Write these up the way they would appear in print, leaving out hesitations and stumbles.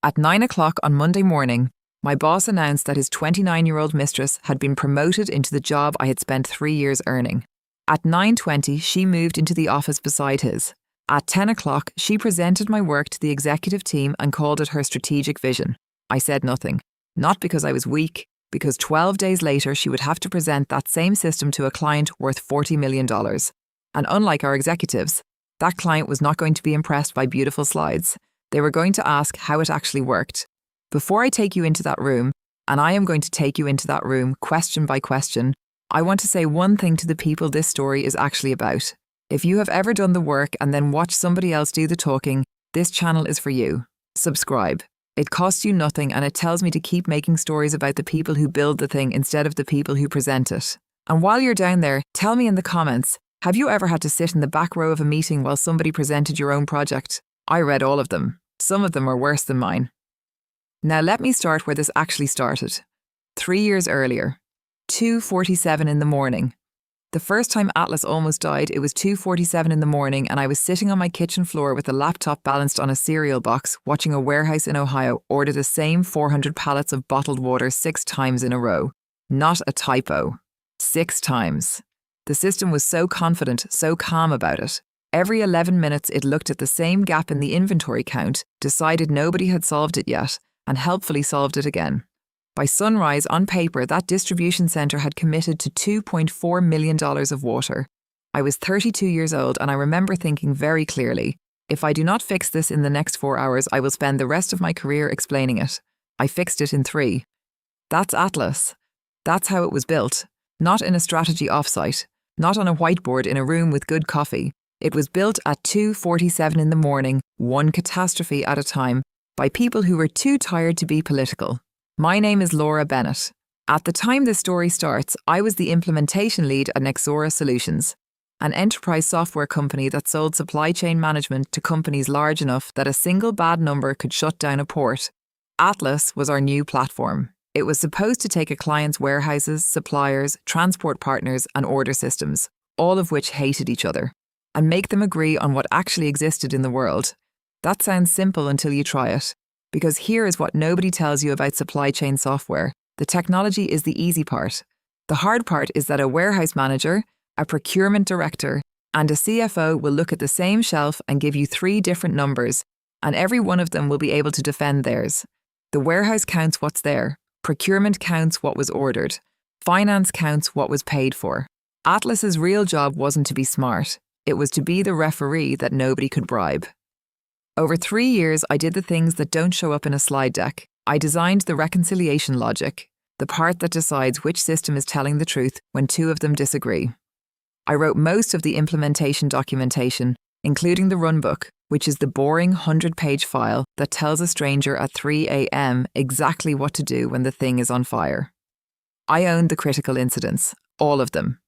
At 9 o'clock on Monday morning, my boss announced that his 29-year-old mistress had been promoted into the job I had spent 3 years earning. At 9:20, she moved into the office beside his. At 10 o'clock, she presented my work to the executive team and called it her strategic vision. I said nothing. Not because I was weak, because 12 days later she would have to present that same system to a client worth $40 million. And unlike our executives, that client was not going to be impressed by beautiful slides. They were going to ask how it actually worked. Before I take you into that room, and I am going to take you into that room question by question, I want to say one thing to the people this story is actually about. If you have ever done the work and then watched somebody else do the talking, this channel is for you. Subscribe. It costs you nothing and it tells me to keep making stories about the people who build the thing instead of the people who present it. And while you're down there, tell me in the comments, have you ever had to sit in the back row of a meeting while somebody presented your own project? I read all of them. Some of them are worse than mine. Now let me start where this actually started. 3 years earlier, 2:47 in the morning. The first time Atlas almost died, it was 2:47 in the morning and I was sitting on my kitchen floor with a laptop balanced on a cereal box, watching a warehouse in Ohio order the same 400 pallets of bottled water 6 times in a row. Not a typo. 6 times. The system was so confident, so calm about it. Every 11 minutes it looked at the same gap in the inventory count, decided nobody had solved it yet, and helpfully solved it again. By sunrise, on paper, that distribution centre had committed to $2.4 million of water. I was 32 years old and I remember thinking very clearly, if I do not fix this in the next 4 hours, I will spend the rest of my career explaining it. I fixed it in 3. That's Atlas. That's how it was built. Not in a strategy offsite. Not on a whiteboard in a room with good coffee. It was built at 2:47 in the morning, one catastrophe at a time, by people who were too tired to be political. My name is Laura Bennett. At the time this story starts, I was the implementation lead at Nexora Solutions, an enterprise software company that sold supply chain management to companies large enough that a single bad number could shut down a port. Atlas was our new platform. It was supposed to take a client's warehouses, suppliers, transport partners, and order systems, all of which hated each other, and make them agree on what actually existed in the world. That sounds simple until you try it. Because here is what nobody tells you about supply chain software. The technology is the easy part. The hard part is that a warehouse manager, a procurement director, and a CFO will look at the same shelf and give you 3 different numbers, and every one of them will be able to defend theirs. The warehouse counts what's there. Procurement counts what was ordered. Finance counts what was paid for. Atlas's real job wasn't to be smart. It was to be the referee that nobody could bribe. Over 3 years, I did the things that don't show up in a slide deck. I designed the reconciliation logic, the part that decides which system is telling the truth when 2 of them disagree. I wrote most of the implementation documentation, including the runbook, which is the boring 100-page file that tells a stranger at 3 a.m. exactly what to do when the thing is on fire. I owned the critical incidents, all of them.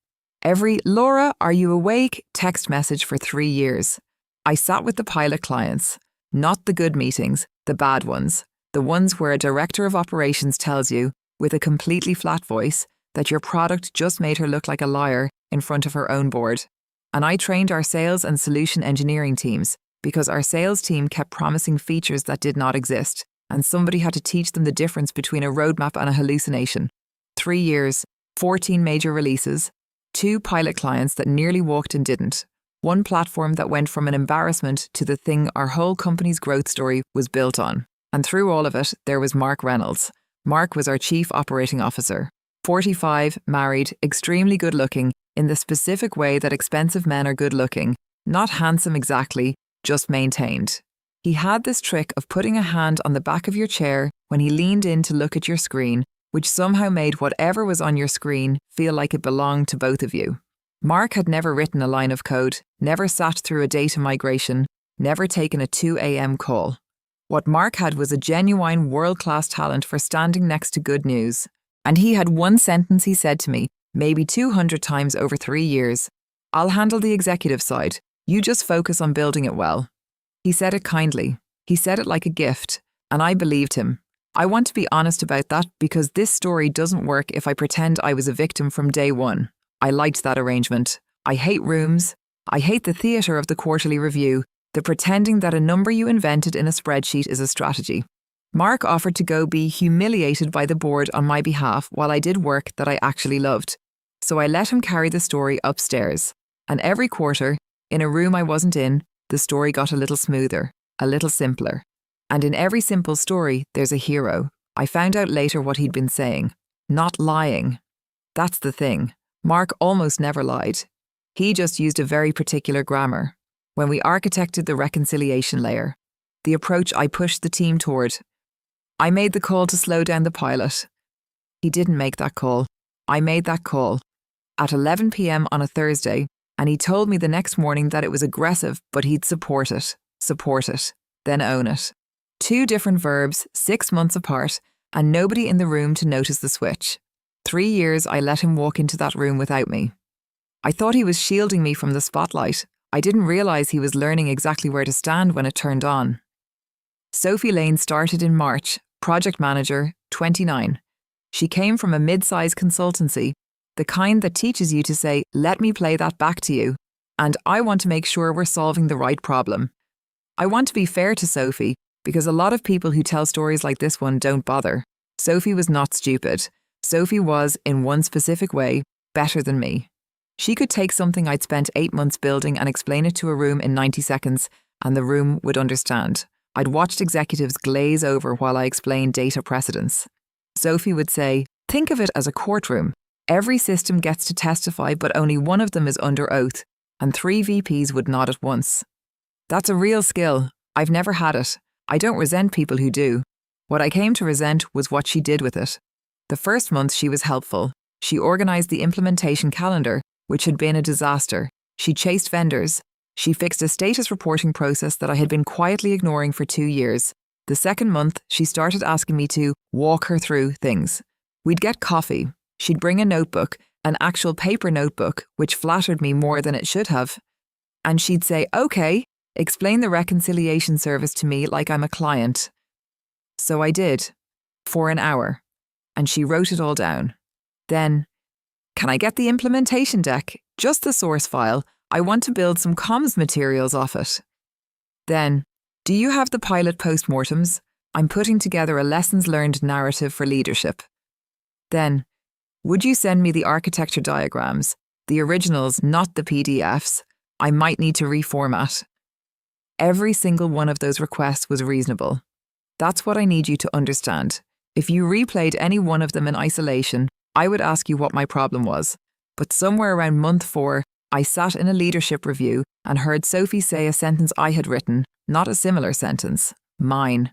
Every "Laura, are you awake?" text message for 3 years. I sat with the pilot clients, not the good meetings, the bad ones, the ones where a director of operations tells you, with a completely flat voice, that your product just made her look like a liar in front of her own board. And I trained our sales and solution engineering teams because our sales team kept promising features that did not exist, and somebody had to teach them the difference between a roadmap and a hallucination. 3 years, 14 major releases, 2 pilot clients that nearly walked and didn't. 1 platform that went from an embarrassment to the thing our whole company's growth story was built on. And through all of it, there was Mark Reynolds. Mark was our Chief Operating Officer. 45, married, extremely good-looking, in the specific way that expensive men are good-looking. Not handsome exactly, just maintained. He had this trick of putting a hand on the back of your chair when he leaned in to look at your screen, which somehow made whatever was on your screen feel like it belonged to both of you. Mark had never written a line of code, never sat through a data migration, never taken a 2 a.m. call. What Mark had was a genuine world-class talent for standing next to good news. And he had 1 sentence he said to me, maybe 200 times over 3 years. "I'll handle the executive side. You just focus on building it well." He said it kindly. He said it like a gift, and I believed him. I want to be honest about that because this story doesn't work if I pretend I was a victim from day one. I liked that arrangement. I hate rooms. I hate the theatre of the quarterly review, the pretending that a number you invented in a spreadsheet is a strategy. Mark offered to go be humiliated by the board on my behalf while I did work that I actually loved. So I let him carry the story upstairs. And every quarter, in a room I wasn't in, the story got a little smoother, a little simpler. And in every simple story, there's a hero. I found out later what he'd been saying. Not lying. That's the thing. Mark almost never lied. He just used a very particular grammar. When we architected the reconciliation layer, the approach I pushed the team toward, I made the call to slow down the pilot. He didn't make that call. I made that call at 11 p.m. on a Thursday, and he told me the next morning that it was aggressive, but he'd support it, then own it. 2 different verbs, 6 months apart, and nobody in the room to notice the switch. 3 years I let him walk into that room without me. I thought he was shielding me from the spotlight. I didn't realise he was learning exactly where to stand when it turned on. Sophie Lane started in March, project manager, 29. She came from a mid-sized consultancy, the kind that teaches you to say, let me play that back to you, and I want to make sure we're solving the right problem. I want to be fair to Sophie, because a lot of people who tell stories like this one don't bother. Sophie was not stupid. Sophie was, in one specific way, better than me. She could take something I'd spent 8 months building and explain it to a room in 90 seconds, and the room would understand. I'd watched executives glaze over while I explained data precedence. Sophie would say, think of it as a courtroom. Every system gets to testify, but only one of them is under oath, and 3 VPs would nod at once. That's a real skill. I've never had it. I don't resent people who do. What I came to resent was what she did with it. The first month she was helpful. She organised the implementation calendar, which had been a disaster. She chased vendors. She fixed a status reporting process that I had been quietly ignoring for 2 years. The second month, she started asking me to walk her through things. We'd get coffee. She'd bring a notebook, an actual paper notebook, which flattered me more than it should have. And she'd say, okay, explain the reconciliation service to me like I'm a client. So I did, for an hour. And she wrote it all down. Then, can I get the implementation deck? Just the source file. I want to build some comms materials off it. Then, do you have the pilot postmortems? I'm putting together a lessons learned narrative for leadership. Then, would you send me the architecture diagrams, the originals, not the PDFs? I might need to reformat. Every single one of those requests was reasonable. That's what I need you to understand. If you replayed any one of them in isolation, I would ask you what my problem was. But somewhere around month 4, I sat in a leadership review and heard Sophie say a sentence I had written, not a similar sentence, mine.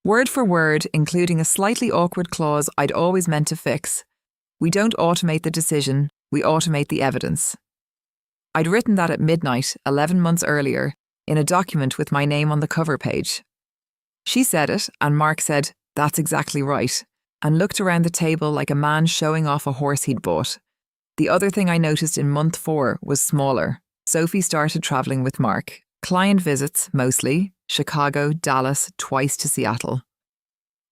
Word for word, including a slightly awkward clause I'd always meant to fix. We don't automate the decision, we automate the evidence. I'd written that at midnight, 11 months earlier, in a document with my name on the cover page. She said it, and Mark said, that's exactly right, and looked around the table like a man showing off a horse he'd bought. The other thing I noticed in month 4 was smaller. Sophie started travelling with Mark. Client visits, mostly, Chicago, Dallas, twice to Seattle.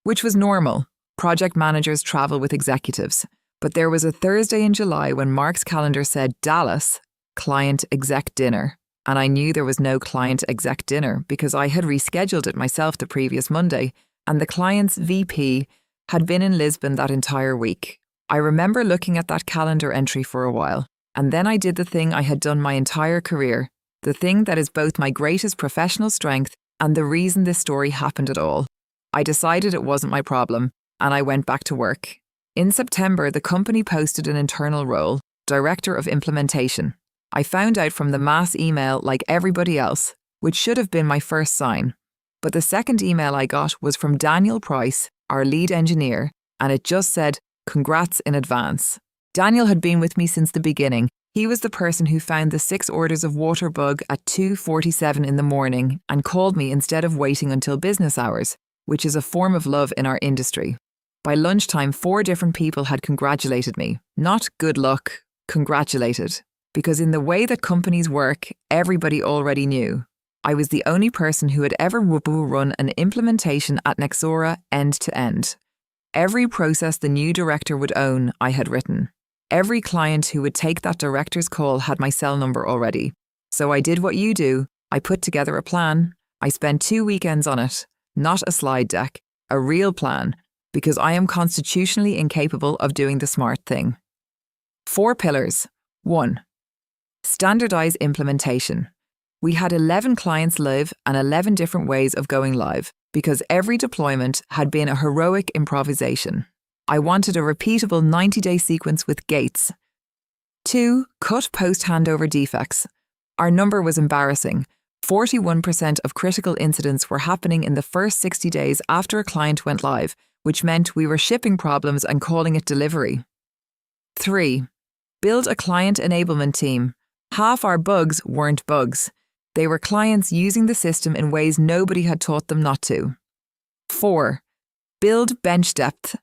Which was normal. Project managers travel with executives. But there was a Thursday in July when Mark's calendar said Dallas, client exec dinner. And I knew there was no client exec dinner because I had rescheduled it myself the previous Monday, and the client's VP had been in Lisbon that entire week. I remember looking at that calendar entry for a while, and then I did the thing I had done my entire career, the thing that is both my greatest professional strength and the reason this story happened at all. I decided it wasn't my problem, and I went back to work. In September, the company posted an internal role, Director of Implementation. I found out from the mass email like everybody else, which should have been my first sign. But the second email I got was from Daniel Price, our lead engineer, and it just said, congrats in advance. Daniel had been with me since the beginning. He was the person who found the 6 orders of water bug at 2:47 in the morning and called me instead of waiting until business hours, which is a form of love in our industry. By lunchtime, 4 different people had congratulated me. Not good luck, congratulated. Because in the way that companies work, everybody already knew. I was the only person who had ever run an implementation at Nexora end to end. Every process the new director would own, I had written. Every client who would take that director's call had my cell number already. So I did what you do. I put together a plan. I spent 2 weekends on it. Not a slide deck, a real plan, because I am constitutionally incapable of doing the smart thing. 4 pillars. 1. Standardize implementation. We had 11 clients live and 11 different ways of going live, because every deployment had been a heroic improvisation. I wanted a repeatable 90-day sequence with gates. 2. Cut post-handover defects. Our number was embarrassing. 41% of critical incidents were happening in the first 60 days after a client went live, which meant we were shipping problems and calling it delivery. 3. Build a client enablement team. Half our bugs weren't bugs. They were clients using the system in ways nobody had taught them not to. 4. Build bench depth.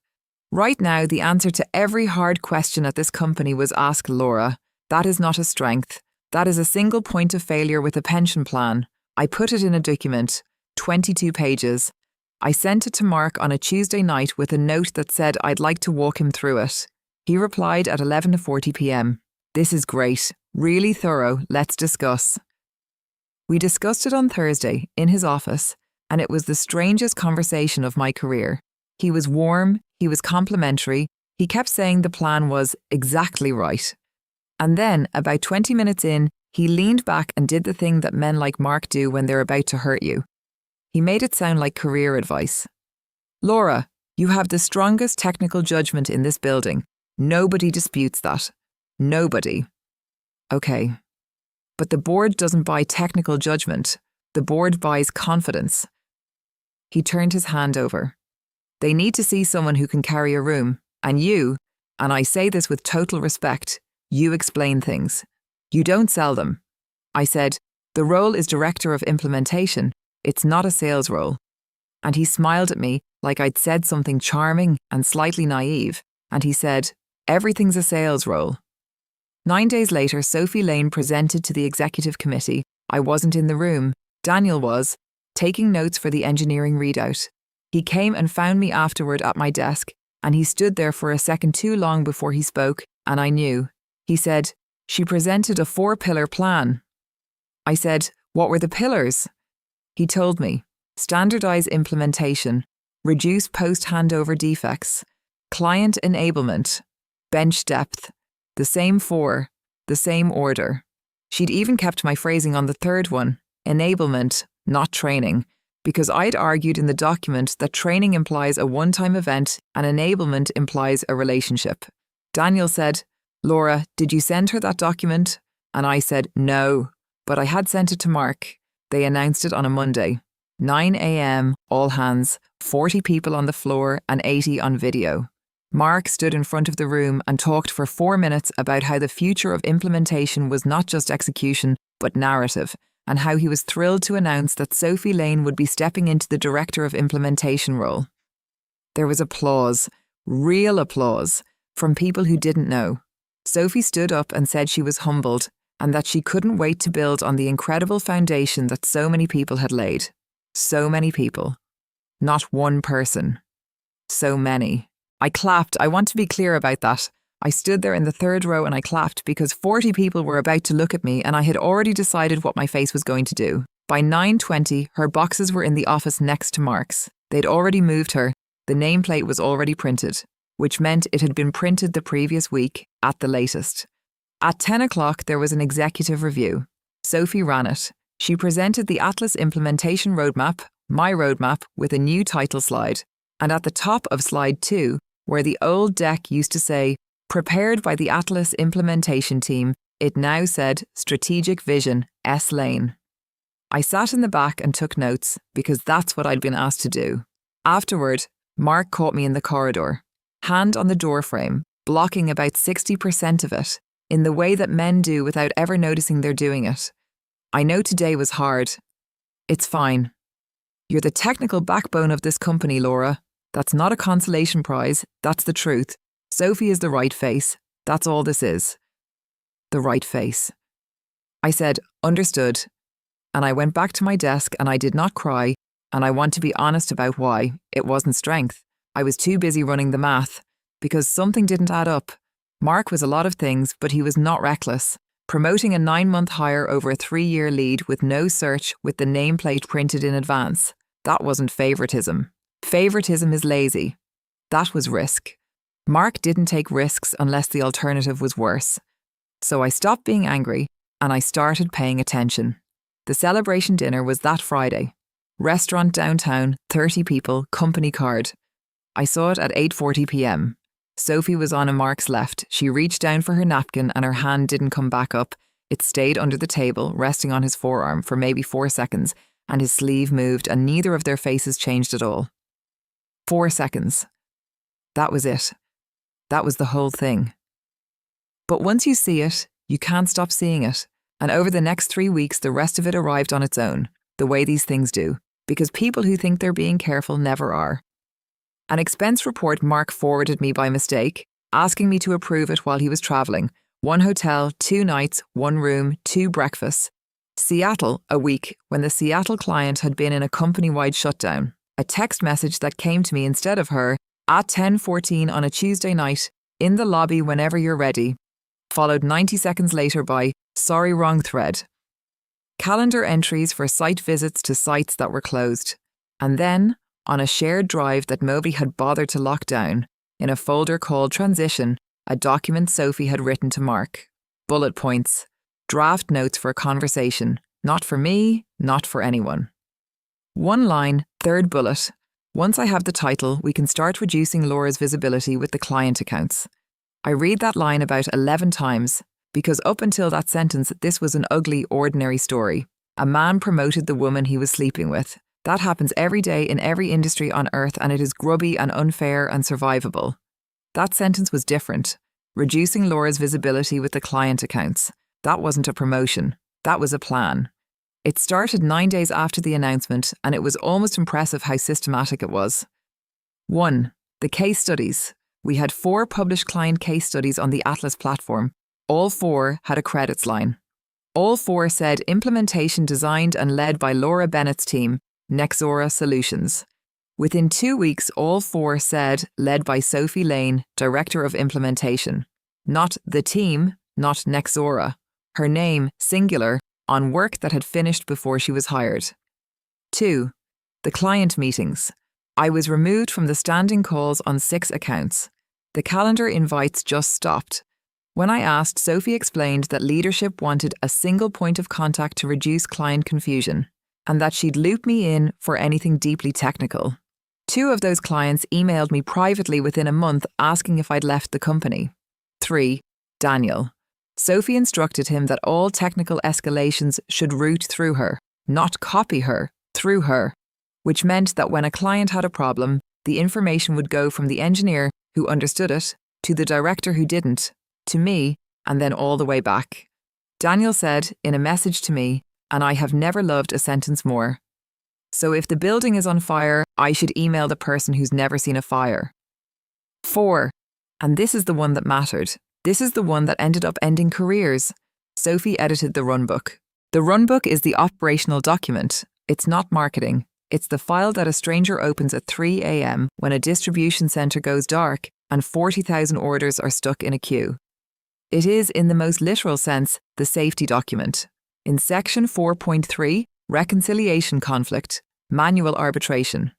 Right now, the answer to every hard question at this company was ask Laura. That is not a strength. That is a single point of failure with a pension plan. I put it in a document, 22 pages. I sent it to Mark on a Tuesday night with a note that said I'd like to walk him through it. He replied at 11:40 p.m. This is great. Really thorough. Let's discuss. We discussed it on Thursday in his office, and it was the strangest conversation of my career. He was warm, he was complimentary, he kept saying the plan was exactly right. And then, about 20 minutes in, he leaned back and did the thing that men like Mark do when they're about to hurt you. He made it sound like career advice. Laura, you have the strongest technical judgment in this building. Nobody disputes that. Nobody. Okay. But the board doesn't buy technical judgment. The board buys confidence. He turned his hand over. They need to see someone who can carry a room, and you, and I say this with total respect, you explain things. You don't sell them. I said, the role is director of implementation. It's not a sales role. And he smiled at me like I'd said something charming and slightly naive, and he said, everything's a sales role. 9 days later, Sophie Lane presented to the executive committee. I wasn't in the room. Daniel was, taking notes for the engineering readout. He came and found me afterward at my desk, and he stood there for a second too long before he spoke, and I knew. He said, she presented a 4-pillar plan. I said, what were the pillars? He told me, standardize implementation, reduce post-handover defects, client enablement, bench depth, the same 4, the same order. She'd even kept my phrasing on the third one, enablement, not training, because I'd argued in the document that training implies a one-time event and enablement implies a relationship. Daniel said, Laura, did you send her that document? And I said, no, but I had sent it to Mark. They announced it on a Monday. 9 a.m, all hands, 40 people on the floor and 80 on video. Mark stood in front of the room and talked for 4 minutes about how the future of implementation was not just execution, but narrative, and how he was thrilled to announce that Sophie Lane would be stepping into the Director of Implementation role. There was applause, real applause, from people who didn't know. Sophie stood up and said she was humbled and that she couldn't wait to build on the incredible foundation that so many people had laid. So many people. Not one person. So many. I clapped. I want to be clear about that. I stood there in the third row and I clapped because 40 people were about to look at me and I had already decided what my face was going to do. By 9:20, her boxes were in the office next to Mark's. They'd already moved her. The nameplate was already printed, which meant it had been printed the previous week at the latest. At 10 o'clock, there was an executive review. Sophie ran it. She presented the Atlas implementation roadmap, my roadmap, with a new title slide. And at the top of slide 2, where the old deck used to say, prepared by the Atlas implementation team, it now said Strategic Vision, S. Lane. I sat in the back and took notes because that's what I'd been asked to do. Afterward, Mark caught me in the corridor, hand on the doorframe, blocking about 60% of it, in the way that men do without ever noticing they're doing it. I know today was hard. It's fine. You're the technical backbone of this company, Laura. That's not a consolation prize, that's the truth. Sophie is the right face. That's all this is. The right face. I said, understood. And I went back to my desk and I did not cry, and I want to be honest about why. It wasn't strength. I was too busy running the math, because something didn't add up. Mark was a lot of things, but he was not reckless. Promoting a 9-month hire over a 3-year lead with no search with the nameplate printed in advance. That wasn't favoritism. Favoritism is lazy. That was risk. Mark didn't take risks unless the alternative was worse. So I stopped being angry and I started paying attention. The celebration dinner was that Friday. Restaurant downtown, 30 people, company card. I saw it at 8:40 p.m. Sophie was on Mark's left. She reached down for her napkin and her hand didn't come back up. It stayed under the table, resting on his forearm for maybe 4 seconds, and his sleeve moved and neither of their faces changed at all. 4 seconds. That was it. That was the whole thing. But once you see it, you can't stop seeing it. And over the next 3 weeks, the rest of it arrived on its own, the way these things do, because people who think they're being careful never are. An expense report Mark forwarded me by mistake, asking me to approve it while he was travelling. 1 hotel, 2 nights, 1 room, 2 breakfasts. Seattle, a week, when the Seattle client had been in a company-wide shutdown. A text message that came to me instead of her, at 10:14 on a Tuesday night, in the lobby whenever you're ready, followed 90 seconds later by, sorry, wrong thread. Calendar entries for site visits to sites that were closed. And then, on a shared drive that nobody had bothered to lock down, in a folder called Transition, a document Sophie had written to Mark. Bullet points. Draft notes for a conversation. Not for me, not for anyone. 1 line, 3rd bullet. Once I have the title, we can start reducing Laura's visibility with the client accounts. I read that line about 11 times, because up until that sentence, this was an ugly, ordinary story. A man promoted the woman he was sleeping with. That happens every day in every industry on earth, and it is grubby and unfair and survivable. That sentence was different. Reducing Laura's visibility with the client accounts. That wasn't a promotion. That was a plan. It started 9 days after the announcement, and it was almost impressive how systematic it was. 1. The case studies. We had 4 published client case studies on the Atlas platform. All 4 had a credits line. All 4 said implementation designed and led by Laura Bennett's team, Nexora Solutions. Within 2 weeks, all 4 said led by Sophie Lane, Director of Implementation. Not the team, not Nexora. Her name, singular, on work that had finished before she was hired. 2. The client meetings. I was removed from the standing calls on 6 accounts. The calendar invites just stopped. When I asked, Sophie explained that leadership wanted a single point of contact to reduce client confusion, and that she'd loop me in for anything deeply technical. 2 of those clients emailed me privately within a month asking if I'd left the company. 3. Daniel. Sophie instructed him that all technical escalations should route through her, not copy her, through her, which meant that when a client had a problem, the information would go from the engineer, who understood it, to the director who didn't, to me, and then all the way back. Daniel said in a message to me, and I have never loved a sentence more, so if the building is on fire, I should email the person who's never seen a fire. 4. And this is the one that mattered. This is the one that ended up ending careers. Sophie edited the runbook. The runbook is the operational document. It's not marketing. It's the file that a stranger opens at 3 a.m. when a distribution centre goes dark and 40,000 orders are stuck in a queue. It is, in the most literal sense, the safety document. In section 4.3, reconciliation conflict, manual arbitration.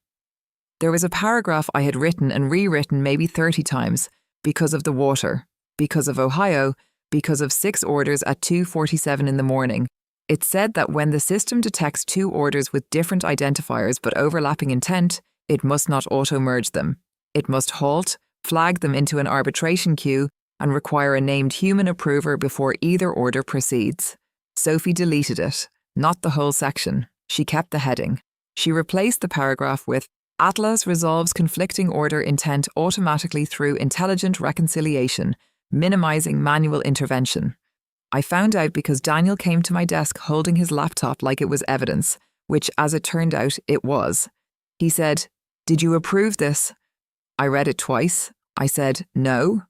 There was a paragraph I had written and rewritten maybe 30 times because of the water. Because of Ohio, because of 6 orders at 2:47 in the morning. It said that when the system detects 2 orders with different identifiers but overlapping intent, it must not auto-merge them. It must halt, flag them into an arbitration queue, and require a named human approver before either order proceeds. Sophie deleted it, not the whole section. She kept the heading. She replaced the paragraph with, Atlas resolves conflicting order intent automatically through intelligent reconciliation, minimizing manual intervention. I found out because Daniel came to my desk holding his laptop like it was evidence, which, as it turned out, it was. He said, "Did you approve this?" I read it twice. I said, "No."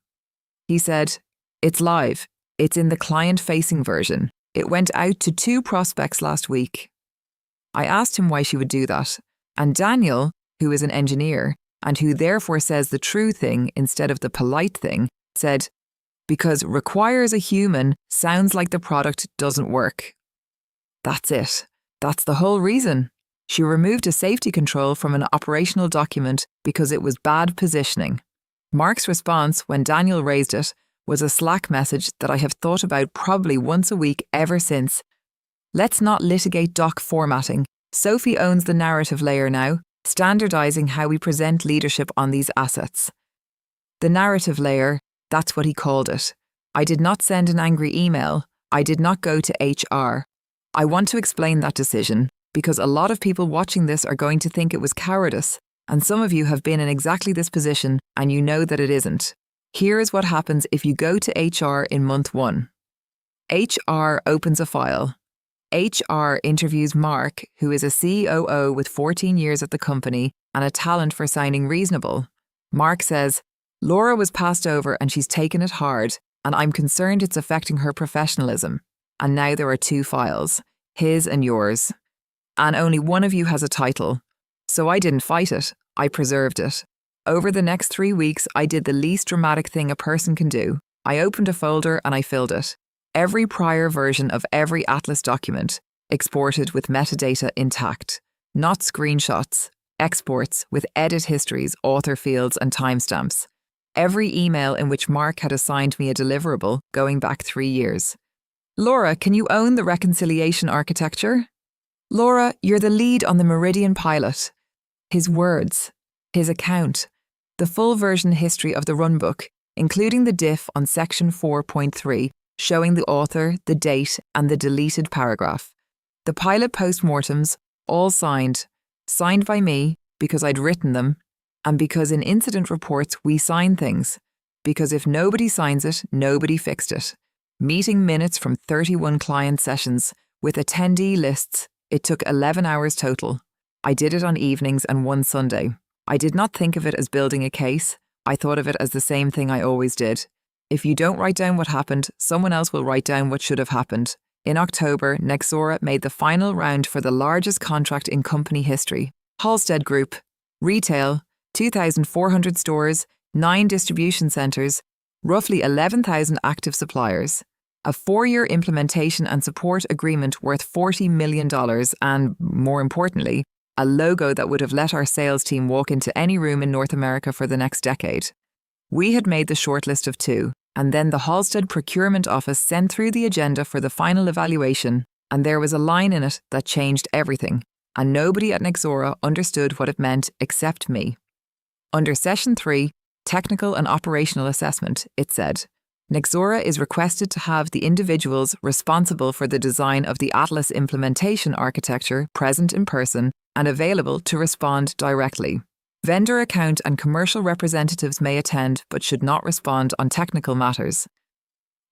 He said, "It's live. It's in the client-facing version. It went out to 2 prospects last week." I asked him why she would do that, and Daniel, who is an engineer, and who therefore says the true thing instead of the polite thing, said, because requires a human sounds like the product doesn't work. That's it. That's the whole reason. She removed a safety control from an operational document because it was bad positioning. Mark's response, when Daniel raised it, was a Slack message that I have thought about probably once a week ever since. Let's not litigate doc formatting. Sophie owns the narrative layer now, standardizing how we present leadership on these assets. The narrative layer, that's what he called it. I did not send an angry email. I did not go to HR. I want to explain that decision because a lot of people watching this are going to think it was cowardice, and some of you have been in exactly this position and you know that it isn't. Here is what happens if you go to HR in month 1. HR opens a file. HR interviews Mark, who is a COO with 14 years at the company and a talent for sounding reasonable. Mark says, Laura was passed over and she's taken it hard, and I'm concerned it's affecting her professionalism. And now there are 2 files, his and yours. And only one of you has a title. So I didn't fight it, I preserved it. Over the next 3 weeks, I did the least dramatic thing a person can do. I opened a folder and I filled it. Every prior version of every Atlas document, exported with metadata intact. Not screenshots, exports with edit histories, author fields and timestamps. Every email in which Mark had assigned me a deliverable going back 3 years. Laura, can you own the reconciliation architecture? Laura, you're the lead on the Meridian pilot. His words, his account, the full version history of the runbook, including the diff on section 4.3, showing the author, the date, and the deleted paragraph. The pilot postmortems, all signed by me because I'd written them, and because in incident reports we sign things, because if nobody signs it, nobody fixed it. Meeting minutes from 31 client sessions with attendee lists. It took 11 hours total. I did it on evenings and one Sunday. I did not think of it as building a case. I thought of it as the same thing I always did. If you don't write down what happened, someone else will write down what should have happened. In October, Nexora made the final round for the largest contract in company history. Halstead Group. Retail, 2,400 stores, 9 distribution centres, roughly 11,000 active suppliers. A 4-year implementation and support agreement worth $40 million and, more importantly, a logo that would have let our sales team walk into any room in North America for the next decade. We had made the shortlist of 2, and then the Halstead Procurement Office sent through the agenda for the final evaluation, and there was a line in it that changed everything, and nobody at Nexora understood what it meant except me. Under Session 3, Technical and Operational Assessment, it said, Nexora is requested to have the individuals responsible for the design of the Atlas implementation architecture present in person and available to respond directly. Vendor account and commercial representatives may attend but should not respond on technical matters.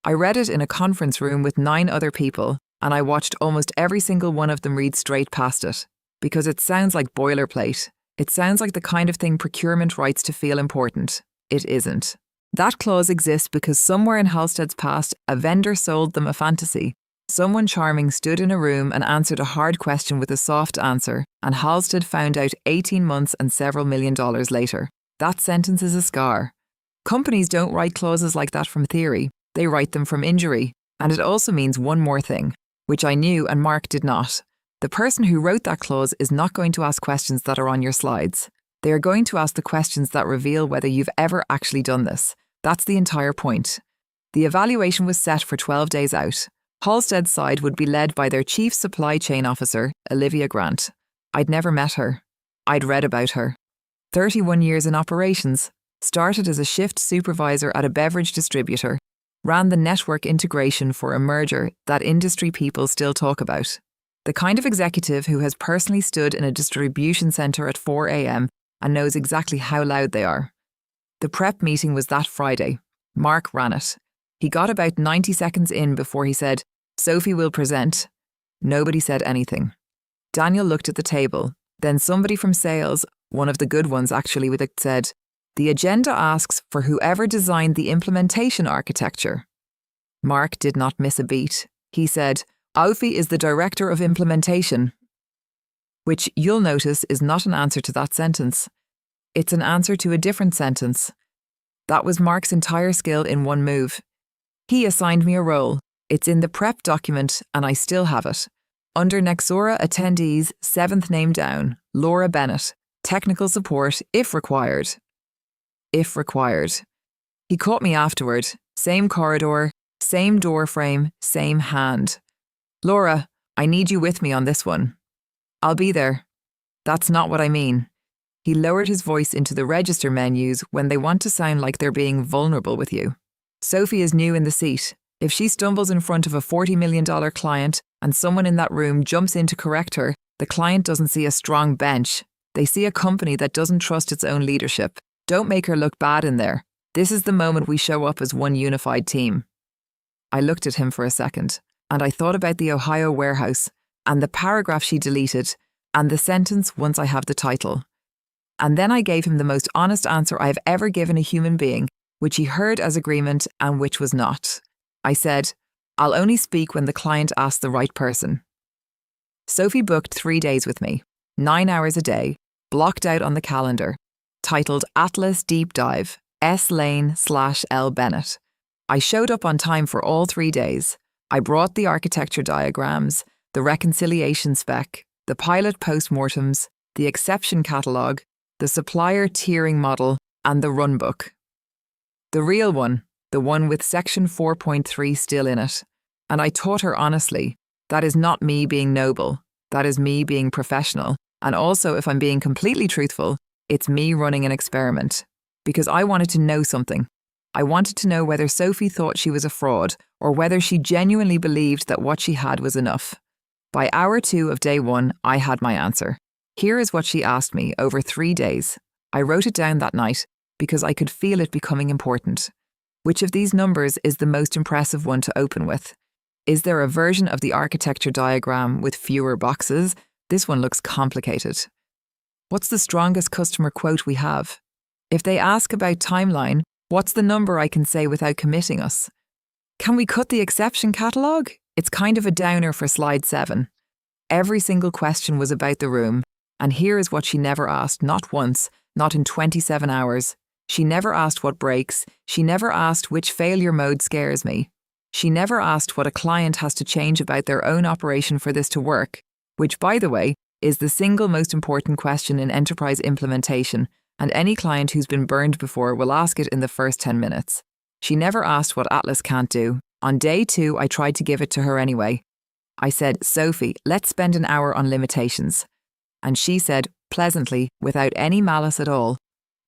I read it in a conference room with 9 other people, and I watched almost every single one of them read straight past it, because it sounds like boilerplate. It sounds like the kind of thing procurement writes to feel important. It isn't. That clause exists because somewhere in Halstead's past, a vendor sold them a fantasy. Someone charming stood in a room and answered a hard question with a soft answer, and Halstead found out 18 months and several $1 million later. That sentence is a scar. Companies don't write clauses like that from theory. They write them from injury. And it also means one more thing, which I knew and Mark did not. The person who wrote that clause is not going to ask questions that are on your slides. They are going to ask the questions that reveal whether you've ever actually done this. That's the entire point. The evaluation was set for 12 days out. Halstead's side would be led by their Chief Supply Chain Officer, Olivia Grant. I'd never met her. I'd read about her. 31 years in operations, started as a shift supervisor at a beverage distributor, ran the network integration for a merger that industry people still talk about. The kind of executive who has personally stood in a distribution centre at 4 a.m. and knows exactly how loud they are. The prep meeting was that Friday. Mark ran it. He got about 90 seconds in before he said, Sophie will present. Nobody said anything. Daniel looked at the table. Then somebody from sales, one of the good ones actually, with it said, the agenda asks for whoever designed the implementation architecture. Mark did not miss a beat. He said, Sophie is the director of implementation. Which you'll notice is not an answer to that sentence. It's an answer to a different sentence. That was Mark's entire skill in one move. He assigned me a role. It's in the prep document and I still have it. Under Nexora attendees, 7th name down, Laura Bennett. Technical support if required. If required. He caught me afterward. Same corridor, same door frame, same hand. Laura, I need you with me on this one. I'll be there. That's not what I mean. He lowered his voice into the register menus when they want to sound like they're being vulnerable with you. Sophie is new in the seat. If she stumbles in front of a $40 million client and someone in that room jumps in to correct her, the client doesn't see a strong bench. They see a company that doesn't trust its own leadership. Don't make her look bad in there. This is the moment we show up as one unified team. I looked at him for a second, and I thought about the Ohio warehouse, and the paragraph she deleted, and the sentence once I have the title. And then I gave him the most honest answer I have ever given a human being, which he heard as agreement and which was not. I said, I'll only speak when the client asks the right person. Sophie booked 3 days with me, 9 hours a day, blocked out on the calendar, titled Atlas Deep Dive, S. Lane/L. Bennett. I showed up on time for all 3 days. I brought the architecture diagrams, the reconciliation spec, the pilot postmortems, the exception catalogue, the supplier tiering model, and the runbook. The real one, the one with section 4.3 still in it. And I taught her honestly, that is not me being noble, that is me being professional. And also, if I'm being completely truthful, it's me running an experiment. Because I wanted to know something. I wanted to know whether Sophie thought she was a fraud or whether she genuinely believed that what she had was enough. By hour 2 of day 1, I had my answer. Here is what she asked me over 3 days. I wrote it down that night because I could feel it becoming important. Which of these numbers is the most impressive one to open with? Is there a version of the architecture diagram with fewer boxes? This one looks complicated. What's the strongest customer quote we have? If they ask about timeline, what's the number I can say without committing us? Can we cut the exception catalogue? It's kind of a downer for slide 7. Every single question was about the room, and here is what she never asked, not once, not in 27 hours. She never asked what breaks. She never asked which failure mode scares me. She never asked what a client has to change about their own operation for this to work, which, by the way, is the single most important question in enterprise implementation, and any client who's been burned before will ask it in the first 10 minutes. She never asked what Atlas can't do. On day 2, I tried to give it to her anyway. I said, Sophie, let's spend an hour on limitations. And she said, pleasantly, without any malice at all,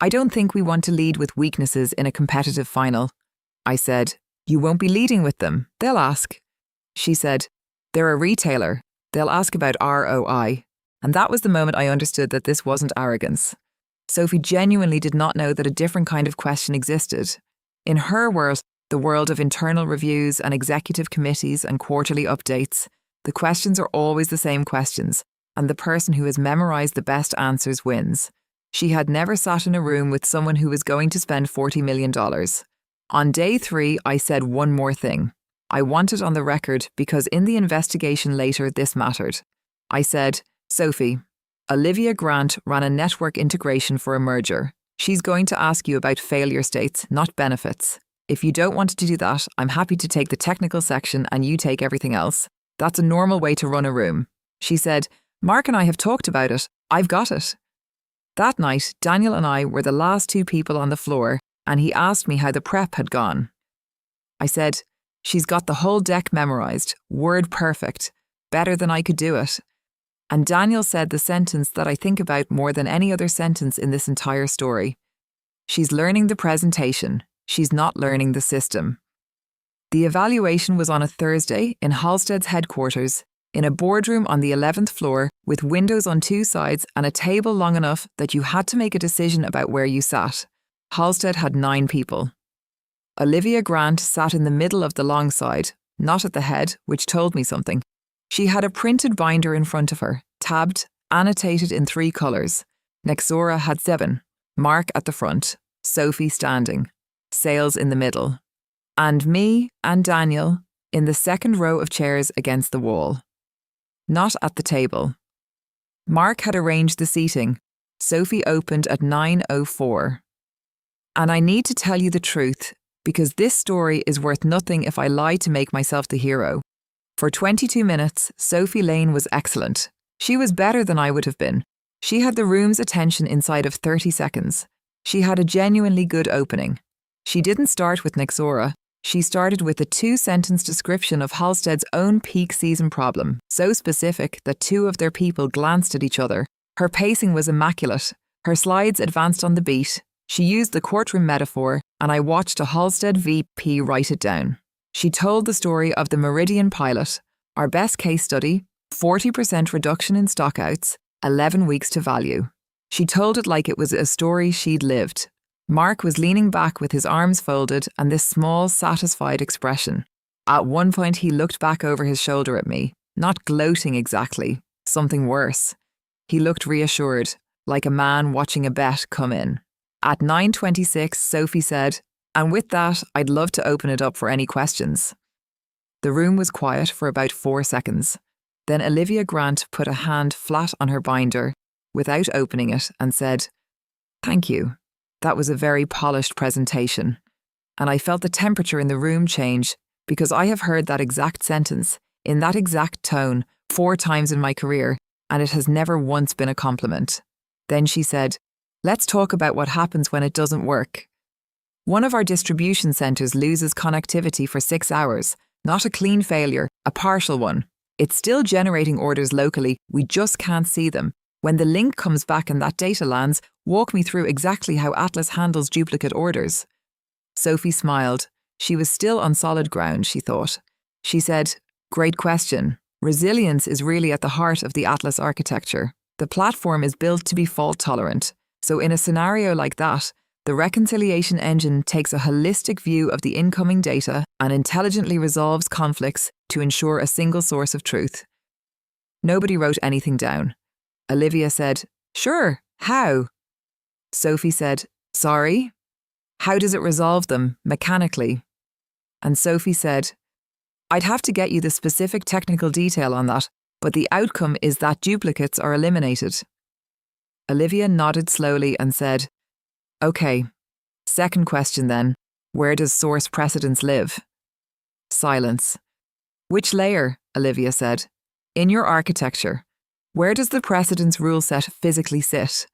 I don't think we want to lead with weaknesses in a competitive final. I said, you won't be leading with them. They'll ask. She said, they're a retailer. They'll ask about ROI. And that was the moment I understood that this wasn't arrogance. Sophie genuinely did not know that a different kind of question existed. In her world, the world of internal reviews and executive committees and quarterly updates, the questions are always the same questions, and the person who has memorized the best answers wins. She had never sat in a room with someone who was going to spend $40 million. On day 3, I said one more thing. I want it on the record because in the investigation later this mattered. I said, Sophie, Olivia Grant ran a network integration for a merger. She's going to ask you about failure states, not benefits. If you don't want to do that, I'm happy to take the technical section and you take everything else. That's a normal way to run a room. She said, Mark and I have talked about it. I've got it. That night, Daniel and I were the last 2 people on the floor, and he asked me how the prep had gone. I said, she's got the whole deck memorized, word perfect, better than I could do it. And Daniel said the sentence that I think about more than any other sentence in this entire story. She's learning the presentation. She's not learning the system. The evaluation was on a Thursday in Halstead's headquarters, in a boardroom on the 11th floor with windows on 2 sides and a table long enough that you had to make a decision about where you sat. Halstead had 9 people. Olivia Grant sat in the middle of the long side, not at the head, which told me something. She had a printed binder in front of her, tabbed, annotated in 3 colours. Nexora had 7, Mark at the front, Sophie standing, sales in the middle, and me and Daniel in the second row of chairs against the wall. Not at the table. Mark had arranged the seating. Sophie opened at 9:04. And I need to tell you the truth, because this story is worth nothing if I lie to make myself the hero. For 22 minutes, Sophie Lane was excellent. She was better than I would have been. She had the room's attention inside of 30 seconds. She had a genuinely good opening. She didn't start with Nixora. She started with a 2-sentence description of Halstead's own peak season problem, so specific that two of their people glanced at each other. Her pacing was immaculate. Her slides advanced on the beat. She used the courtroom metaphor, and I watched a Halstead VP write it down. She told the story of the Meridian pilot, our best case study, 40% reduction in stockouts, 11 weeks to value. She told it like it was a story she'd lived. Mark was leaning back with his arms folded and this small, satisfied expression. At one point, he looked back over his shoulder at me, not gloating exactly, something worse. He looked reassured, like a man watching a bet come in. At 9:26, Sophie said, "And with that, I'd love to open it up for any questions." The room was quiet for about 4 seconds. Then Olivia Grant put a hand flat on her binder, without opening it, and said, "Thank you. That was a very polished presentation." And I felt the temperature in the room change, because I have heard that exact sentence, in that exact tone, 4 times in my career, and it has never once been a compliment. Then she said, "Let's talk about what happens when it doesn't work." One of our distribution centres loses connectivity for 6 hours, not a clean failure, a partial one. It's still generating orders locally, we just can't see them. When the link comes back and that data lands, walk me through exactly how Atlas handles duplicate orders. Sophie smiled. She was still on solid ground, she thought. She said, "Great question. Resilience is really at the heart of the Atlas architecture. The platform is built to be fault tolerant. So in a scenario like that, the reconciliation engine takes a holistic view of the incoming data and intelligently resolves conflicts to ensure a single source of truth." Nobody wrote anything down. Olivia said, "Sure, how?" Sophie said, "Sorry? How does it resolve them, mechanically?" And Sophie said, "I'd have to get you the specific technical detail on that, but the outcome is that duplicates are eliminated." Olivia nodded slowly and said, "Okay, second question then. Where does source precedence live?" Silence. "Which layer?" Olivia said. "In your architecture. Where does the precedence rule set physically sit?"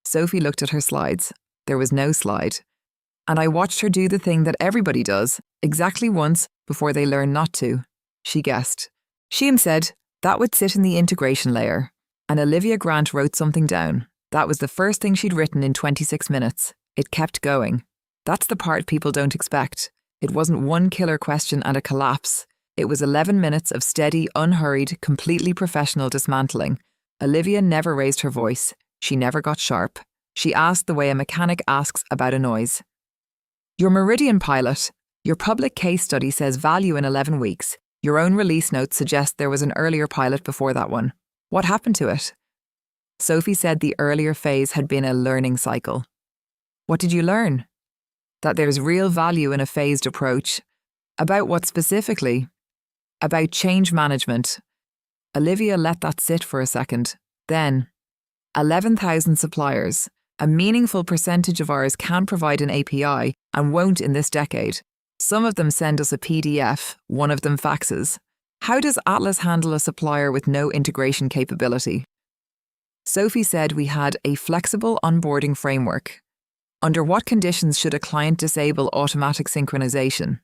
Sophie looked at her slides. There was no slide. And I watched her do the thing that everybody does, exactly once before they learn not to. She guessed. Sheem said, "That would sit in the integration layer." And Olivia Grant wrote something down. That was the first thing she'd written in 26 minutes. It kept going. That's the part people don't expect. It wasn't one killer question and a collapse. It was 11 minutes of steady, unhurried, completely professional dismantling. Olivia never raised her voice. She never got sharp. She asked the way a mechanic asks about a noise. "Your Meridian pilot, your public case study says value in 11 weeks. Your own release notes suggest there was an earlier pilot before that one. What happened to it?" Sophie said the earlier phase had been a learning cycle. "What did you learn?" "That there's real value in a phased approach." "About what specifically?" "About change management." Olivia let that sit for a second. Then, 11,000 suppliers. A meaningful percentage of ours can provide an API and won't in this decade. Some of them send us a PDF, one of them faxes. How does Atlas handle a supplier with no integration capability? Sophie said we had a flexible onboarding framework. Under what conditions should a client disable automatic synchronization?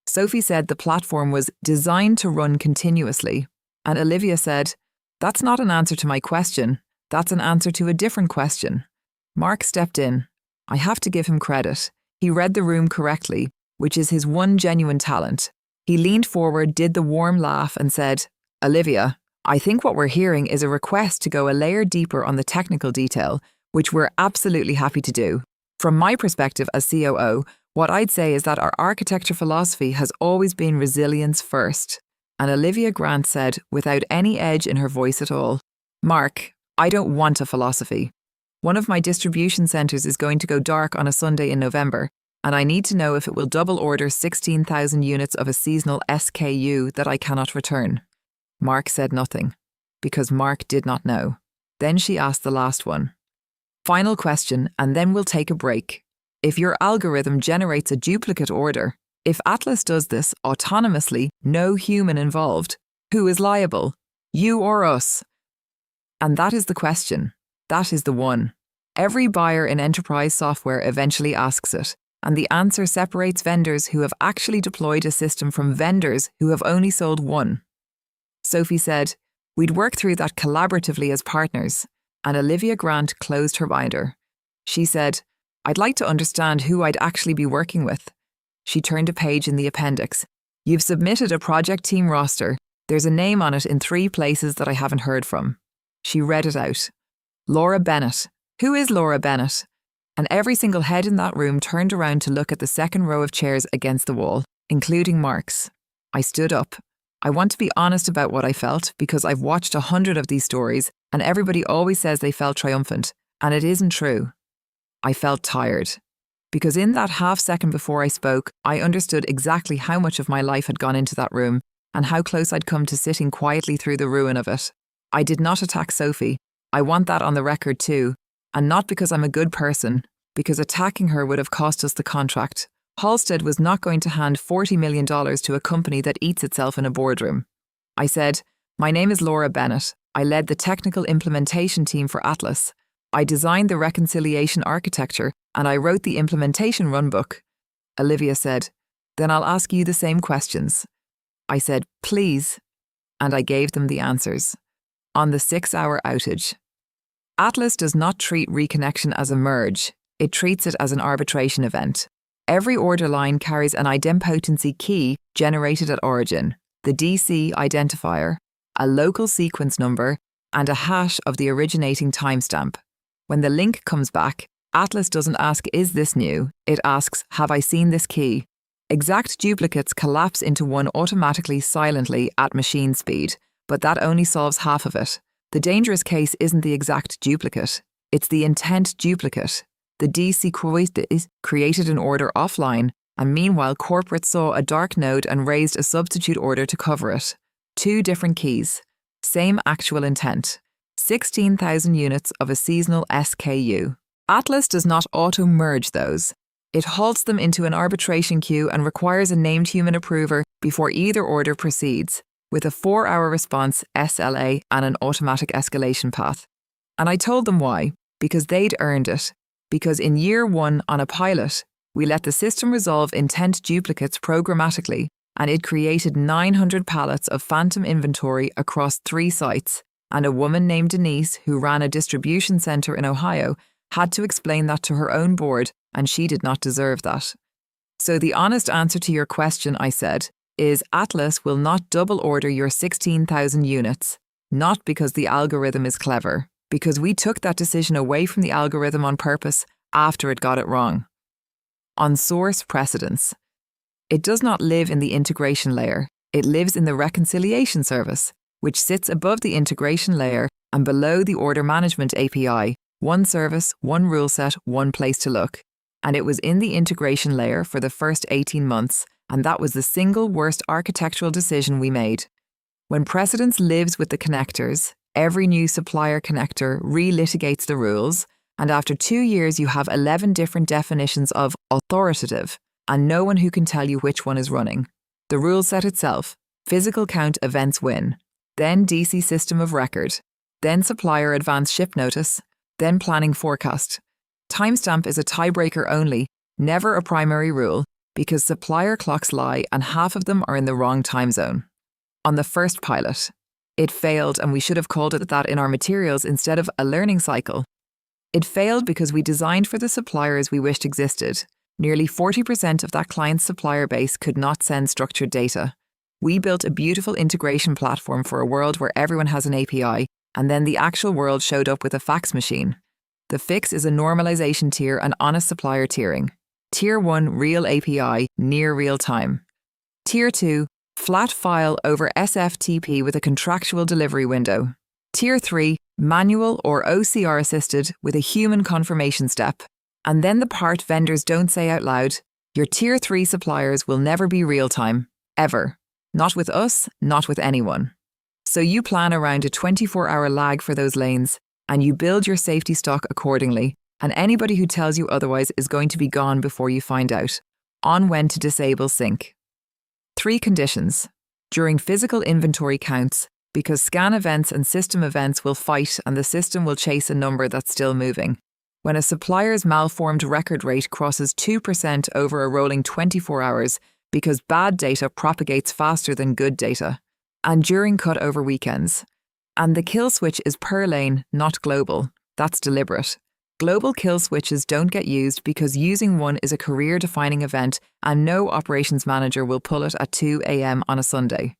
Sophie said the platform was designed to run continuously. And Olivia said, "That's not an answer to my question. That's an answer to a different question." Mark stepped in. I have to give him credit. He read the room correctly, which is his one genuine talent. He leaned forward, did the warm laugh and said, "Olivia, I think what we're hearing is a request to go a layer deeper on the technical detail, which we're absolutely happy to do. From my perspective as COO, what I'd say is that our architecture philosophy has always been resilience first." And Olivia Grant said, without any edge in her voice at all, "Mark, I don't want a philosophy. One of my distribution centres is going to go dark on a Sunday in November, and I need to know if it will double order 16,000 units of a seasonal SKU that I cannot return." Mark said nothing, because Mark did not know. Then she asked the last one. "Final question, and then we'll take a break. If your algorithm generates a duplicate order, If Atlas does this autonomously, no human involved, who is liable? You or us? And that is the question. That is the one. Every buyer in enterprise software eventually asks it, and the answer separates vendors who have actually deployed a system from vendors who have only sold one. Sophie said, "We'd work through that collaboratively as partners," and Olivia Grant closed her binder. She said, "I'd like to understand who I'd actually be working with." She turned a page in the appendix. "You've submitted a project team roster. There's a name on it in 3 places that I haven't heard from." She read it out. Laura Bennett. Who is Laura Bennett? And every single head in that room turned around to look at the second row of chairs against the wall, including Mark's. I stood up. I want to be honest about what I felt because I've watched 100 of these stories and everybody always says they felt triumphant, and it isn't true. I felt tired. Because in that half second before I spoke, I understood exactly how much of my life had gone into that room and how close I'd come to sitting quietly through the ruin of it. I did not attack Sophie. I want that on the record too. And not because I'm a good person, because attacking her would have cost us the contract. Halstead was not going to hand $40 million to a company that eats itself in a boardroom. I said, "My name is Laura Bennett. I led the technical implementation team for Atlas. I designed the reconciliation architecture and I wrote the implementation runbook." Olivia said, "Then I'll ask you the same questions." I said, "Please." And I gave them the answers. On the 6-hour outage. Atlas does not treat reconnection as a merge. It treats it as an arbitration event. Every order line carries an idempotency key generated at origin, the DC identifier, a local sequence number, and a hash of the originating timestamp. When the link comes back, Atlas doesn't ask, "Is this new?" It asks, "Have I seen this key?" Exact duplicates collapse into one automatically silently at machine speed, but that only solves half of it. The dangerous case isn't the exact duplicate, it's the intent duplicate. The DC created an order offline, and meanwhile corporate saw a dark node and raised a substitute order to cover it. 2 different keys, same actual intent. 16,000 units of a seasonal SKU. Atlas does not auto-merge those. It halts them into an arbitration queue and requires a named human approver before either order proceeds, with a 4-hour response SLA and an automatic escalation path. And I told them why, because they'd earned it. Because in year 1 on a pilot, we let the system resolve intent duplicates programmatically, and it created 900 pallets of phantom inventory across 3 sites, and a woman named Denise, who ran a distribution centre in Ohio, had to explain that to her own board, and she did not deserve that. So the honest answer to your question, I said, is Atlas will not double order your 16,000 units, not because the algorithm is clever, because we took that decision away from the algorithm on purpose after it got it wrong. On source precedence. It does not live in the integration layer, it lives in the reconciliation service, which sits above the integration layer and below the order management API, one service, one rule set, one place to look. And it was in the integration layer for the first 18 months, and that was the single worst architectural decision we made. When precedence lives with the connectors, every new supplier connector relitigates the rules, and after 2 years you have 11 different definitions of authoritative, and no one who can tell you which one is running. The rule set itself, physical count events win, then DC system of record, then supplier advance ship notice, then planning forecast. Timestamp is a tiebreaker only, never a primary rule, because supplier clocks lie and half of them are in the wrong time zone. On the first pilot, it failed and we should have called it that in our materials instead of a learning cycle. It failed because we designed for the suppliers we wished existed. Nearly 40% of that client's supplier base could not send structured data. We built a beautiful integration platform for a world where everyone has an API, and then the actual world showed up with a fax machine. The fix is a normalization tier and honest supplier tiering. Tier 1, real API, near real time. Tier 2, flat file over SFTP with a contractual delivery window. Tier 3, manual or OCR assisted with a human confirmation step. And then the part vendors don't say out loud, your Tier 3 suppliers will never be real time, ever. Not with us, not with anyone. So you plan around a 24-hour lag for those lanes, and you build your safety stock accordingly, and anybody who tells you otherwise is going to be gone before you find out. On when to disable sync. 3 conditions. During physical inventory counts, because scan events and system events will fight and the system will chase a number that's still moving. When a supplier's malformed record rate crosses 2% over a rolling 24 hours because bad data propagates faster than good data. And during cut-over weekends. And the kill switch is per lane, not global. That's deliberate. Global kill switches don't get used because using one is a career-defining event and no operations manager will pull it at 2 a.m. on a Sunday.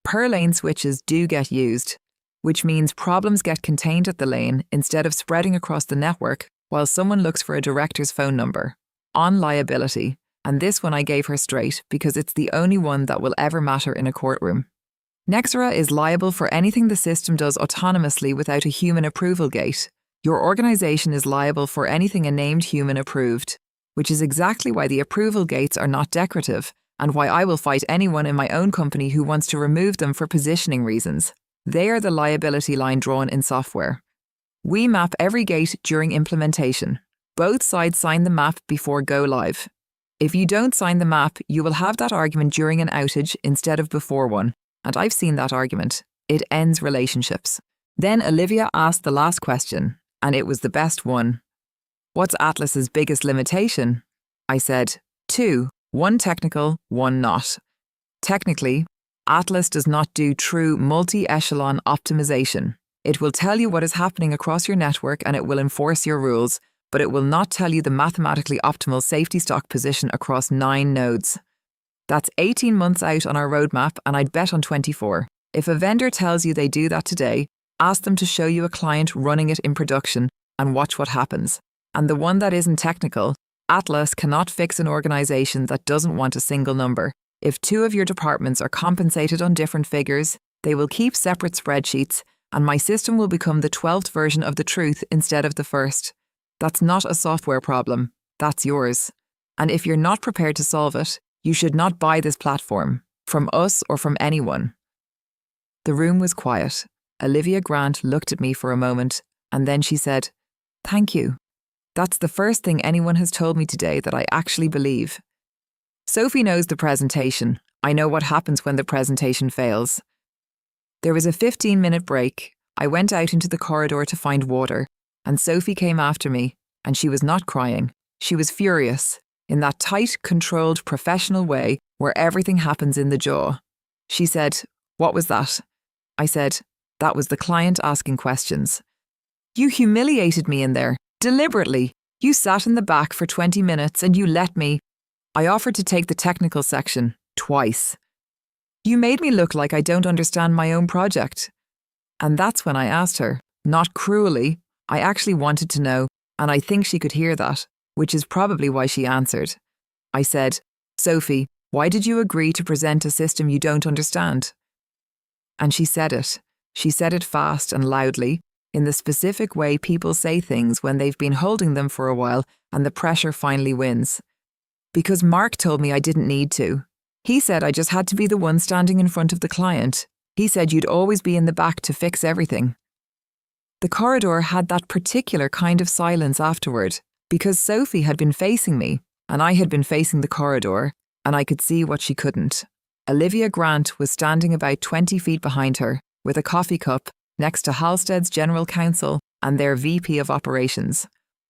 Per lane switches do get used, which means problems get contained at the lane instead of spreading across the network while someone looks for a director's phone number. On liability, and this one I gave her straight because it's the only one that will ever matter in a courtroom. Nexera is liable for anything the system does autonomously without a human approval gate. Your organization is liable for anything a named human approved, which is exactly why the approval gates are not decorative and why I will fight anyone in my own company who wants to remove them for positioning reasons. They are the liability line drawn in software. We map every gate during implementation. Both sides sign the map before go live. If you don't sign the map, you will have that argument during an outage instead of before one. And I've seen that argument. It ends relationships. Then Olivia asked the last question, and it was the best one. What's Atlas's biggest limitation? I said, 2, one technical, one not. Technically, Atlas does not do true multi-echelon optimization. It will tell you what is happening across your network and it will enforce your rules, but it will not tell you the mathematically optimal safety stock position across 9 nodes. That's 18 months out on our roadmap, and I'd bet on 24. If a vendor tells you they do that today, ask them to show you a client running it in production and watch what happens. And the one that isn't technical, Atlas cannot fix an organization that doesn't want a single number. If 2 of your departments are compensated on different figures, they will keep separate spreadsheets, and my system will become the 12th version of the truth instead of the first. That's not a software problem. That's yours. And if you're not prepared to solve it, you should not buy this platform, from us or from anyone. The room was quiet. Olivia Grant looked at me for a moment, and then she said, "Thank you. That's the first thing anyone has told me today that I actually believe." Sophie knows the presentation. I know what happens when the presentation fails. There was a 15-minute break. I went out into the corridor to find water, and Sophie came after me, and she was not crying. She was furious, in that tight, controlled, professional way where everything happens in the jaw. She said, "What was that?" I said, "That was the client asking questions." "You humiliated me in there, deliberately. You sat in the back for 20 minutes and you let me. I offered to take the technical section, twice. You made me look like I don't understand my own project." And that's when I asked her, not cruelly. I actually wanted to know, and I think she could hear that, which is probably why she answered. I said, "Sophie, why did you agree to present a system you don't understand?" And she said it. She said it fast and loudly, in the specific way people say things when they've been holding them for a while and the pressure finally wins. Because Mark told me I didn't need to. He said I just had to be the one standing in front of the client. He said you'd always be in the back to fix everything. The corridor had that particular kind of silence afterward, because Sophie had been facing me, and I had been facing the corridor, and I could see what she couldn't. Olivia Grant was standing about 20 feet behind her, with a coffee cup, next to Halstead's General Counsel and their VP of Operations.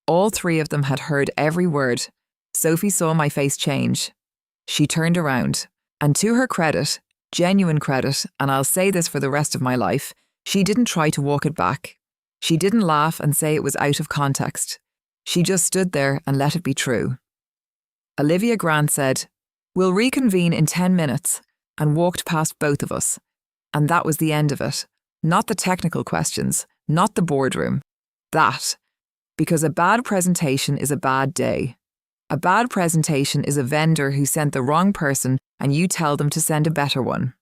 All 3 of them had heard every word. Sophie saw my face change. She turned around, and to her credit, genuine credit, and I'll say this for the rest of my life, she didn't try to walk it back. She didn't laugh and say it was out of context. She just stood there and let it be true. Olivia Grant said, "We'll reconvene in 10 minutes," and walked past both of us. And that was the end of it. Not the technical questions, not the boardroom. That. Because a bad presentation is a bad day. A bad presentation is a vendor who sent the wrong person and you tell them to send a better one.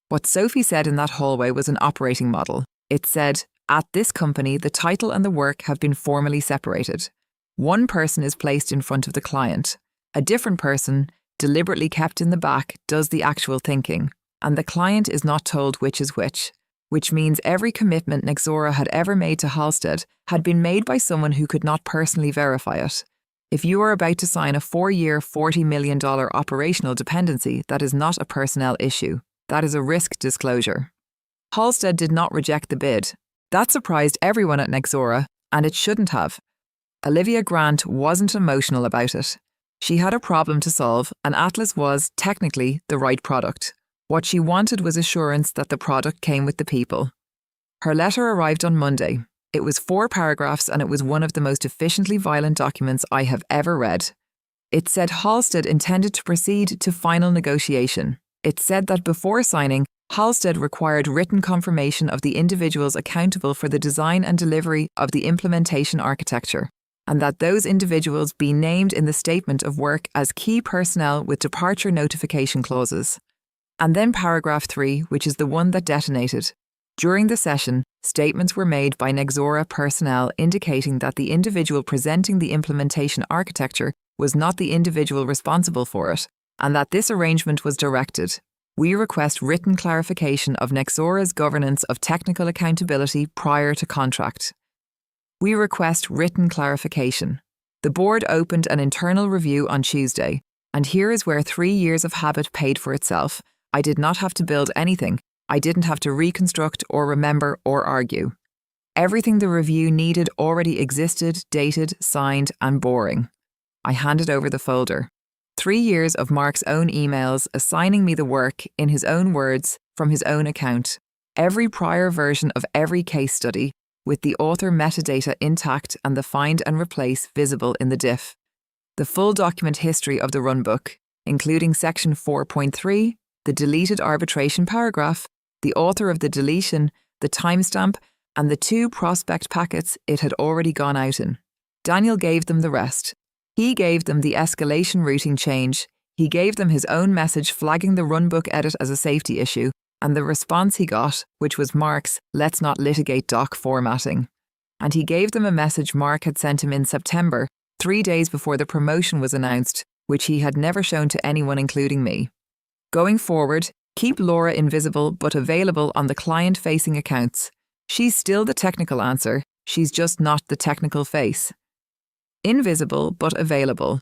What Sophie said in that hallway was an operating model. It said, at this company, the title and the work have been formally separated. One person is placed in front of the client. A different person, deliberately kept in the back, does the actual thinking. And the client is not told which is which means every commitment Nexera had ever made to Halstead had been made by someone who could not personally verify it. If you are about to sign a 4-year, $40 million operational dependency, that is not a personnel issue. That is a risk disclosure. Halstead did not reject the bid. That surprised everyone at Nexora, and it shouldn't have. Olivia Grant wasn't emotional about it. She had a problem to solve, and Atlas was, technically, the right product. What she wanted was assurance that the product came with the people. Her letter arrived on Monday. It was 4 paragraphs, and it was one of the most efficiently violent documents I have ever read. It said Halstead intended to proceed to final negotiation. It said that before signing, Halstead required written confirmation of the individuals accountable for the design and delivery of the implementation architecture, and that those individuals be named in the statement of work as key personnel with departure notification clauses. And then paragraph 3, which is the one that detonated. During the session, statements were made by Nexora personnel indicating that the individual presenting the implementation architecture was not the individual responsible for it, and that this arrangement was directed. We request written clarification of Nexora's governance of technical accountability prior to contract. We request written clarification. The board opened an internal review on Tuesday, and here is where 3 years of habit paid for itself. I did not have to build anything. I didn't have to reconstruct or remember or argue. Everything the review needed already existed, dated, signed, and boring. I handed over the folder. 3 years of Mark's own emails assigning me the work, in his own words, from his own account. Every prior version of every case study, with the author metadata intact and the find and replace visible in the diff. The full document history of the runbook, including section 4.3, the deleted arbitration paragraph, the author of the deletion, the timestamp, and the 2 prospect packets it had already gone out in. Daniel gave them the rest. He gave them the escalation routing change. He gave them his own message flagging the runbook edit as a safety issue, and the response he got, which was Mark's "let's not litigate doc" formatting. And he gave them a message Mark had sent him in September, 3 days before the promotion was announced, which he had never shown to anyone including me. Going forward, keep Laura invisible but available on the client-facing accounts. She's still the technical answer, she's just not the technical face. Invisible but available.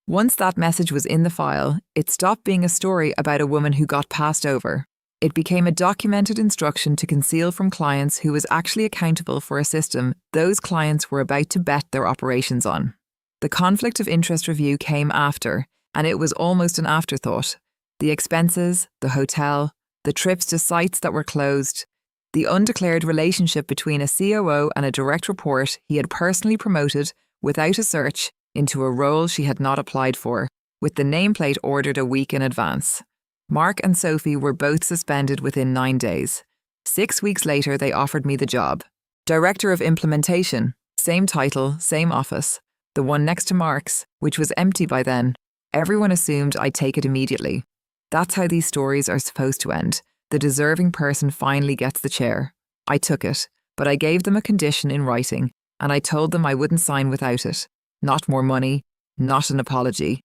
Once that message was in the file, it stopped being a story about a woman who got passed over. It became a documented instruction to conceal from clients who was actually accountable for a system those clients were about to bet their operations on. The conflict of interest review came after, and it was almost an afterthought. The expenses, the hotel, the trips to sites that were closed, the undeclared relationship between a COO and a direct report he had personally promoted without a search into a role she had not applied for, with the nameplate ordered a week in advance. Mark and Sophie were both suspended within 9 days. 6 weeks later, they offered me the job. Director of Implementation, same title, same office, the one next to Mark's, which was empty by then. Everyone assumed I'd take it immediately. That's how these stories are supposed to end. The deserving person finally gets the chair. I took it, but I gave them a condition in writing, and I told them I wouldn't sign without it. Not more money, not an apology.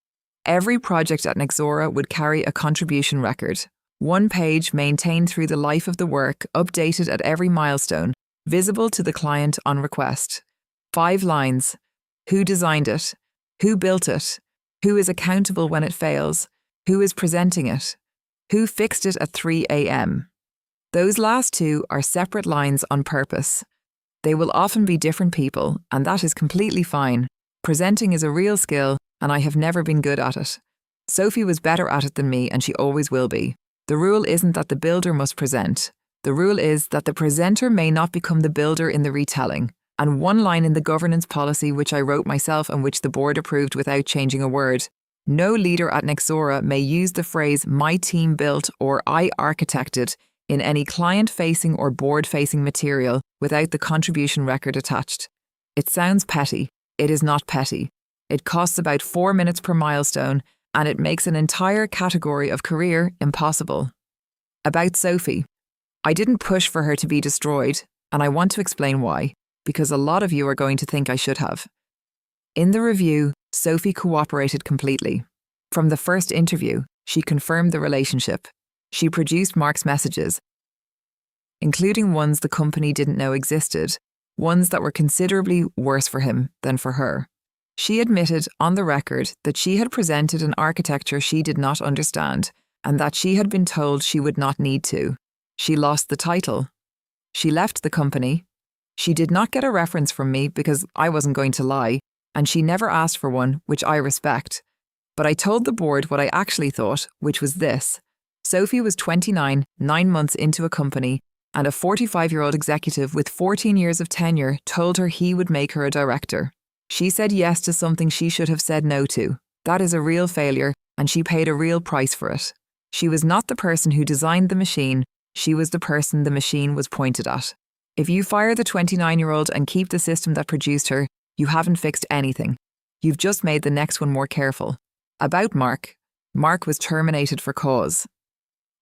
Every project at Nexora would carry a contribution record. 1 page maintained through the life of the work, updated at every milestone, visible to the client on request. 5 lines. Who designed it? Who built it? Who is accountable when it fails? Who is presenting it? Who fixed it at 3 a.m.? Those last 2 are separate lines on purpose. They will often be different people, and that is completely fine. Presenting is a real skill, and I have never been good at it. Sophie was better at it than me, and she always will be. The rule isn't that the builder must present. The rule is that the presenter may not become the builder in the retelling. And 1 line in the governance policy which I wrote myself and which the board approved without changing a word. No leader at Nexora may use the phrase "my team built" or "I architected" in any client-facing or board-facing material without the contribution record attached. It sounds petty. It is not petty. It costs about 4 minutes per milestone, and it makes an entire category of career impossible. About Sophie. I didn't push for her to be destroyed, and I want to explain why, because a lot of you are going to think I should have. In the review, Sophie cooperated completely. From the first interview, she confirmed the relationship. She produced Mark's messages, including ones the company didn't know existed, ones that were considerably worse for him than for her. She admitted on the record that she had presented an architecture she did not understand and that she had been told she would not need to. She lost the title. She left the company. She did not get a reference from me because I wasn't going to lie, and she never asked for one, which I respect. But I told the board what I actually thought, which was this. Sophie was 29, 9 months into a company, and a 45-year-old executive with 14 years of tenure told her he would make her a director. She said yes to something she should have said no to. That is a real failure, and she paid a real price for it. She was not the person who designed the machine, she was the person the machine was pointed at. If you fire the 29-year-old and keep the system that produced her, you haven't fixed anything. You've just made the next one more careful. About Mark. Mark was terminated for cause.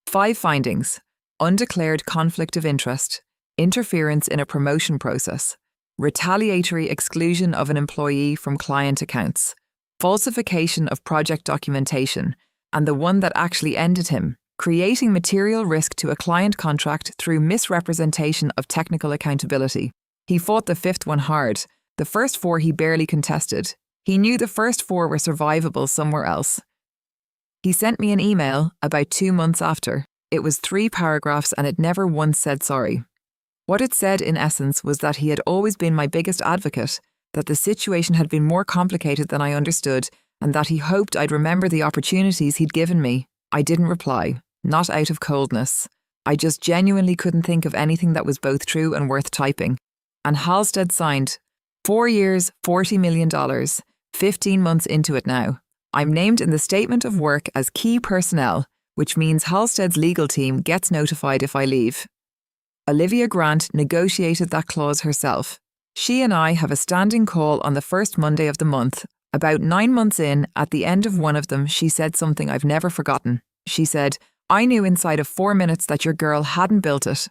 5 findings. Undeclared conflict of interest, interference in a promotion process, retaliatory exclusion of an employee from client accounts, falsification of project documentation, and the one that actually ended him, creating material risk to a client contract through misrepresentation of technical accountability. He fought the 5th one hard. The first 4 he barely contested. He knew the first 4 were survivable somewhere else. He sent me an email about 2 months after. It was 3 paragraphs and it never once said sorry. What it said, in essence, was that he had always been my biggest advocate, that the situation had been more complicated than I understood, and that he hoped I'd remember the opportunities he'd given me. I didn't reply, not out of coldness. I just genuinely couldn't think of anything that was both true and worth typing. And Halstead signed. 4 years, $40 million, 15 months into it now. I'm named in the statement of work as key personnel, which means Halstead's legal team gets notified if I leave. Olivia Grant negotiated that clause herself. She and I have a standing call on the first Monday of the month. About 9 months in, at the end of one of them, she said something I've never forgotten. She said, I knew inside of 4 minutes that your girl hadn't built it.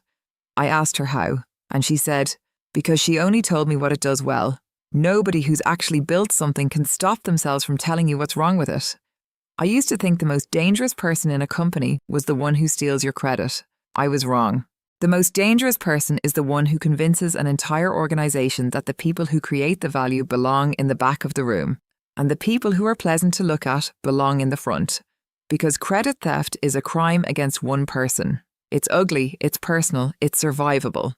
I asked her how, and she said, because she only told me what it does well. Nobody who's actually built something can stop themselves from telling you what's wrong with it. I used to think the most dangerous person in a company was the one who steals your credit. I was wrong. The most dangerous person is the one who convinces an entire organization that the people who create the value belong in the back of the room, and the people who are pleasant to look at belong in the front. Because credit theft is a crime against one person. It's ugly, it's personal, it's survivable.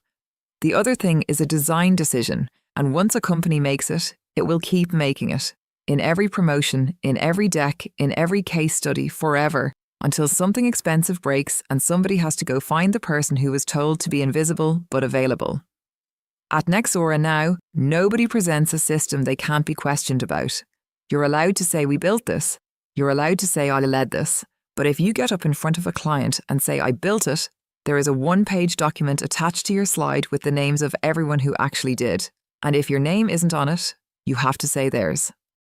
The other thing is a design decision, and once a company makes it, it will keep making it. In every promotion, in every deck, in every case study, forever, until something expensive breaks and somebody has to go find the person who was told to be invisible but available. At Nexora now, nobody presents a system they can't be questioned about. You're allowed to say we built this. You're allowed to say I led this. But if you get up in front of a client and say I built it, there is a 1-page document attached to your slide with the names of everyone who actually did. And if your name isn't on it, you have to say theirs.